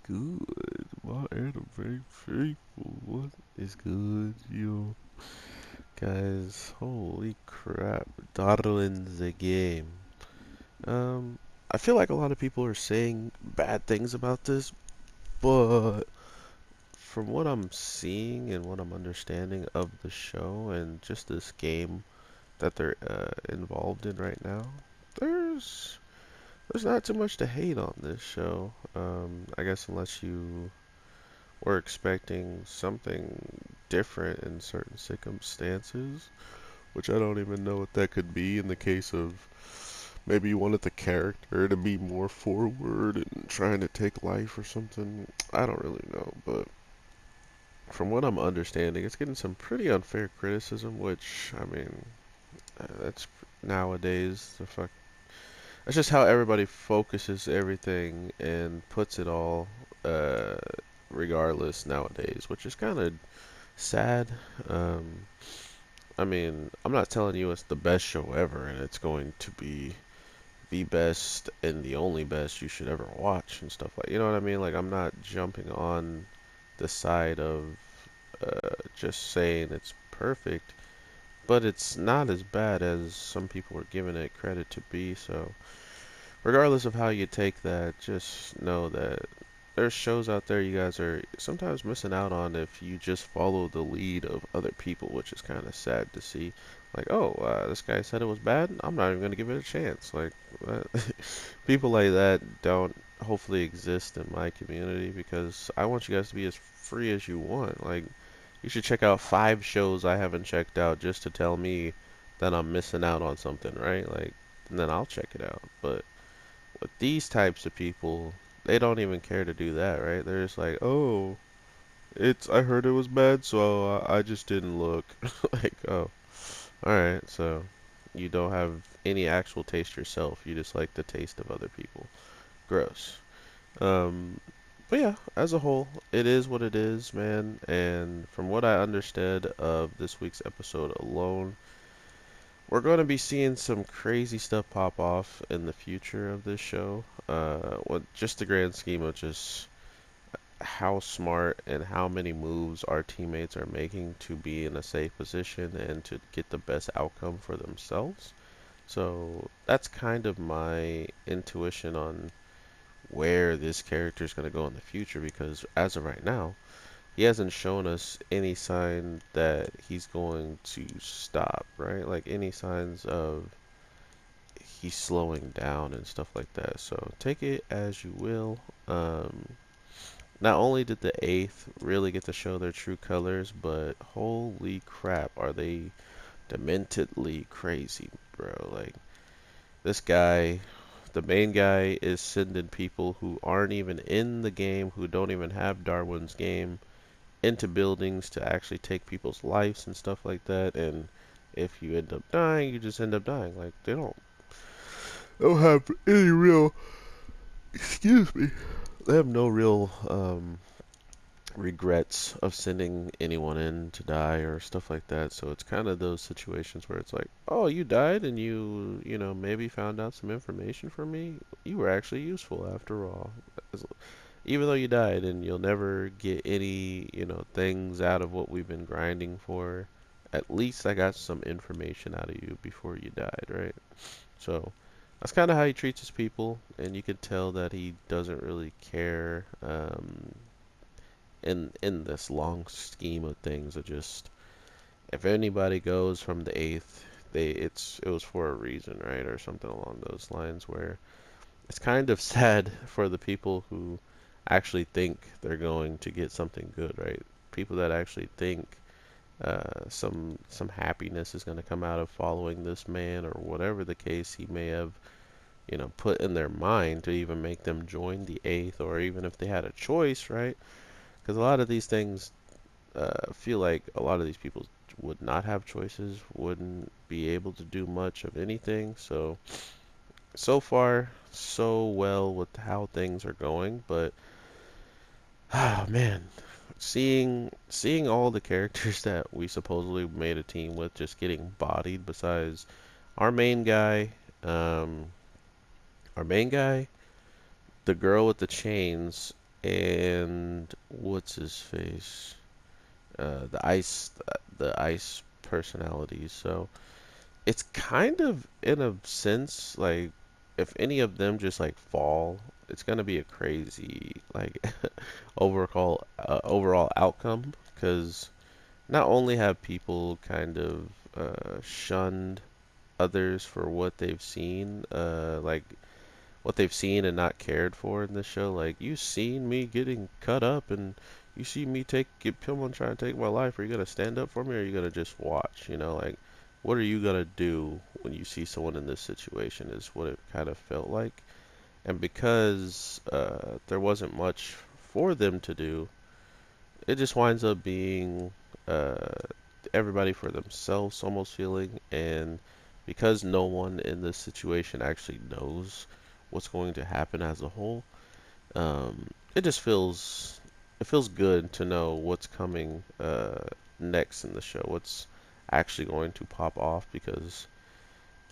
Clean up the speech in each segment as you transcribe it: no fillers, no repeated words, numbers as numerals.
good? My anime faithful. What is good, yo? Guys, holy crap. Darwin the game. Um, I feel like a lot of people are saying bad things about this, but from what I'm seeing and what I'm understanding of the show and just this game that they're involved in right now, there's there's not too much to hate on this show. I guess unless you were expecting something different in certain circumstances, which I don't even know what that could be in the case of maybe you wanted the character to be more forward and trying to take life or something. I don't really know, but from what I'm understanding, it's getting some pretty unfair criticism, which, I mean, that's nowadays the fuck. That's just how everybody focuses everything and puts it all, uh, regardless nowadays, which is kind of sad. Um, I mean, I'm not telling you it's the best show ever and it's going to be the best and the only best you should ever watch and stuff like, you know what I mean? Like, I'm not jumping on the side of just saying it's perfect, but it's not as bad as some people are giving it credit to be. So, regardless of how you take that, just know that there's shows out there you guys are sometimes missing out on if you just follow the lead of other people, which is kind of sad to see. Like, oh, this guy said it was bad. I'm not even gonna give it a chance. Like, people like that don't hopefully exist in my community because I want you guys to be as free as you want. Like, you should check out 5 shows I haven't checked out just to tell me that I'm missing out on something, right? Like, and then I'll check it out. But with these types of people, they don't even care to do that, right? They're just like, oh, I heard it was bad, so I just didn't look. Like, oh, alright, so you don't have any actual taste yourself. You just like the taste of other people. Gross. Um, but yeah, as a whole, it is what it is, man. And from what I understood of this week's episode alone, we're going to be seeing some crazy stuff pop off in the future of this show. What just the grand scheme of just how smart and how many moves our teammates are making to be in a safe position and to get the best outcome for themselves. So that's kind of my intuition on where this character is going to go in the future because as of right now, he hasn't shown us any sign that he's going to stop, right? Like any signs of he's slowing down and stuff like that. So take it as you will. Not only did the eighth really get to show their true colors, but holy crap, are they dementedly crazy, bro. Like, this guy, the main guy, is sending people who aren't even in the game, who don't even have Darwin's game, into buildings to actually take people's lives and stuff like that. And if you end up dying, you just end up dying. Like, they don't have any real, excuse me, they have no real regrets of sending anyone in to die or stuff like that. So it's kind of those situations where it's like, oh, you died and you maybe found out some information for me. You were actually useful after all. Even though you died and you'll never get any, things out of what we've been grinding for, at least I got some information out of you before you died, right? So that's kind of how he treats his people, and you can tell that he doesn't really care. In this long scheme of things, it just if anybody goes from the eighth, it was for a reason, right, or something along those lines. Where it's kind of sad for the people who actually think they're going to get something good, right? People that actually think some happiness is going to come out of following this man or whatever the case he may have put in their mind to even make them join the eighth, or even if they had a choice, right? Because a lot of these things feel like a lot of these people would not have choices, wouldn't be able to do much of anything. So far, so well with how things are going, but oh man, seeing all the characters that we supposedly made a team with just getting bodied, besides our main guy, um, our main guy, the girl with the chains, and what's his face? The ice personalities. So it's kind of in a sense like if any of them just like fall, it's gonna be a crazy like overall outcome because not only have people kind of shunned others for what they've seen and not cared for in this show. Like, you seen me getting cut up, and you see me get someone trying to take my life. Are you gonna stand up for me, or are you gonna just watch? Like, what are you gonna do when you see someone in this situation? Is what it kind of felt like. And because there wasn't much for them to do, it just winds up being uh, everybody for themselves almost feeling. And because no one in this situation actually knows what's going to happen as a whole, um, it just feels good to know what's coming next in the show, what's actually going to pop off. Because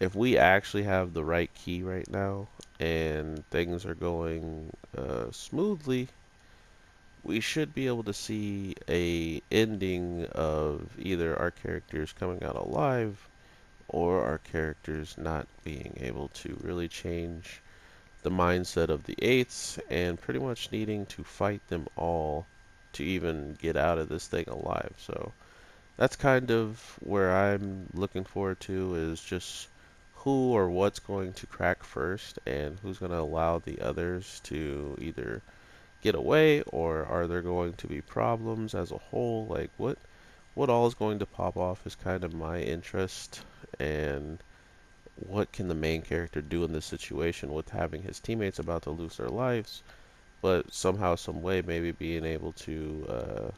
if we actually have the right key right now and things are going smoothly, we should be able to see a ending of either our characters coming out alive or our characters not being able to really change the mindset of the eights and pretty much needing to fight them all to even get out of this thing alive. So that's kind of where I'm looking forward to, is just who or what's going to crack first and who's going to allow the others to either get away, or are there going to be problems as a whole? Like, what all is going to pop off is kind of my interest. And what can the main character do in this situation with having his teammates about to lose their lives, but somehow, some way, maybe being able to,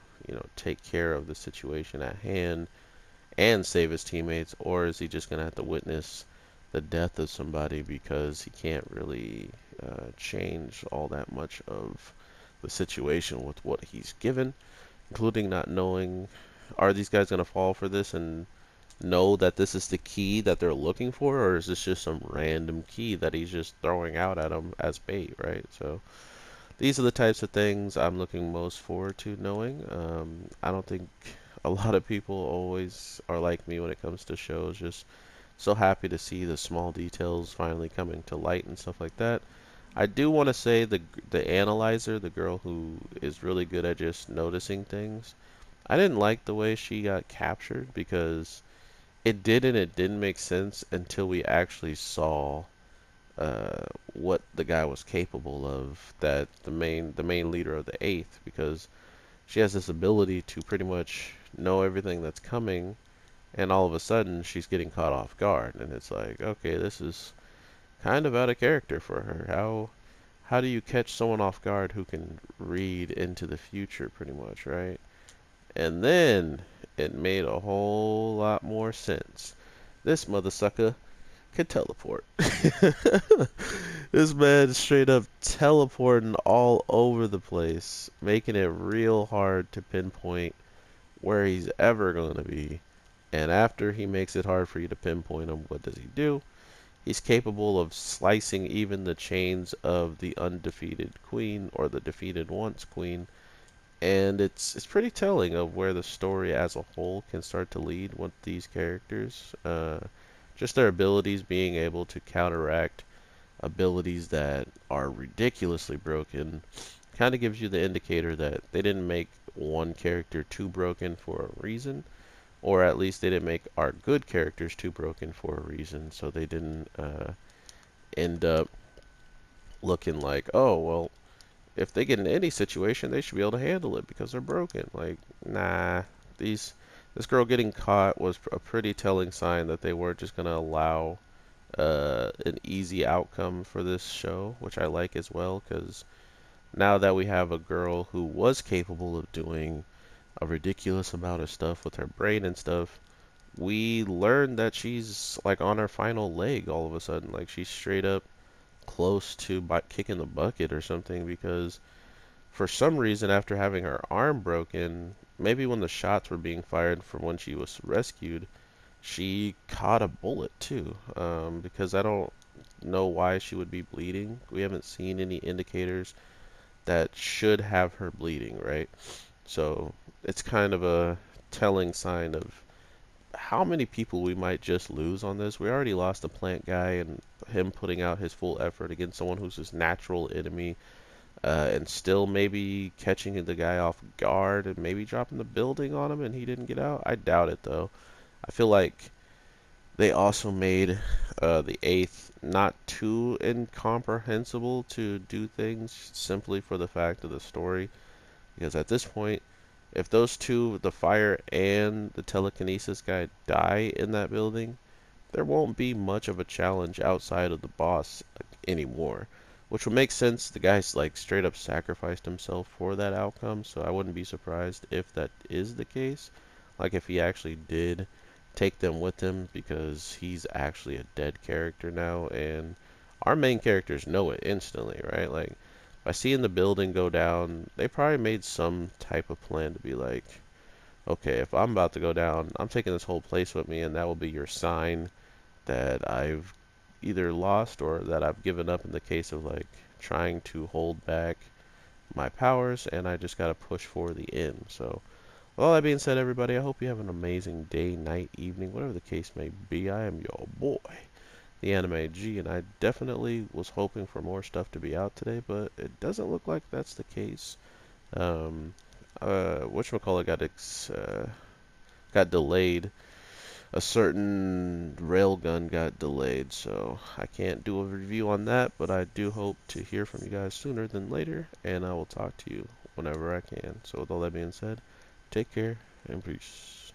take care of the situation at hand and save his teammates? Or is he just going to have to witness the death of somebody because he can't really change all that much of the situation with what he's given, including not knowing, are these guys going to fall for this and know that this is the key that they're looking for, or is this just some random key that he's just throwing out at them as bait, right? So these are the types of things I'm looking most forward to knowing. I don't think a lot of people always are like me when it comes to shows, just so happy to see the small details finally coming to light and stuff like that. I do want to say the analyzer, the girl who is really good at just noticing things, I didn't like the way she got captured because it didn't make sense until we actually saw what the guy was capable of, that the main leader of the eighth, because she has this ability to pretty much know everything that's coming, and all of a sudden she's getting caught off guard, and it's like, okay, this is kind of out of character for her. How do you catch someone off guard who can read into the future pretty much, right? And then it made a whole lot more sense. This mother sucker could teleport. This man straight up teleporting all over the place, making it real hard to pinpoint where he's ever going to be. And after he makes it hard for you to pinpoint him, what does he do? He's capable of slicing even the chains of the undefeated queen, or the defeated once queen. And it's pretty telling of where the story as a whole can start to lead with these characters. Just their abilities being able to counteract abilities that are ridiculously broken kind of gives you the indicator that they didn't make one character too broken for a reason, or at least they didn't make our good characters too broken for a reason, so they didn't end up looking like, oh, well, if they get in any situation, they should be able to handle it because they're broken. Like, nah, this girl getting caught was a pretty telling sign that they weren't just gonna allow an easy outcome for this show, which I like as well, because now that we have a girl who was capable of doing a ridiculous amount of stuff with her brain and stuff, we learn that she's like on her final leg all of a sudden. Like, she's straight up close to kicking the bucket or something, because for some reason, after having her arm broken, maybe when the shots were being fired from when she was rescued, she caught a bullet too. Because I don't know why she would be bleeding. We haven't seen any indicators that should have her bleeding, right? So it's kind of a telling sign of how many people we might just lose on this. We already lost a plant guy, and him putting out his full effort against someone who's his natural enemy, and still maybe catching the guy off guard and maybe dropping the building on him and he didn't get out. I doubt it though. I feel like they also made the eighth not too incomprehensible to do things simply for the fact of the story. Because at this point, if those two, the fire and the telekinesis guy, die in that building, there won't be much of a challenge outside of the boss anymore. Which would make sense. The guy's like straight up sacrificed himself for that outcome, so I wouldn't be surprised if that is the case. Like if he actually did take them with him because he's actually a dead character now, and our main characters know it instantly, right? Like by seeing the building go down, they probably made some type of plan to be like, okay, if I'm about to go down, I'm taking this whole place with me, and that will be your sign that I've either lost or that I've given up in the case of like trying to hold back my powers, and I just gotta push for the end. So, with all that being said, everybody, I hope you have an amazing day, night, evening, whatever the case may be. I am your boy, the Anime G, and I definitely was hoping for more stuff to be out today, but it doesn't look like that's the case. Um, whatchamacallit got delayed. A certain railgun got delayed, so I can't do a review on that, but I do hope to hear from you guys sooner than later, and I will talk to you whenever I can. So with all that being said, take care and peace.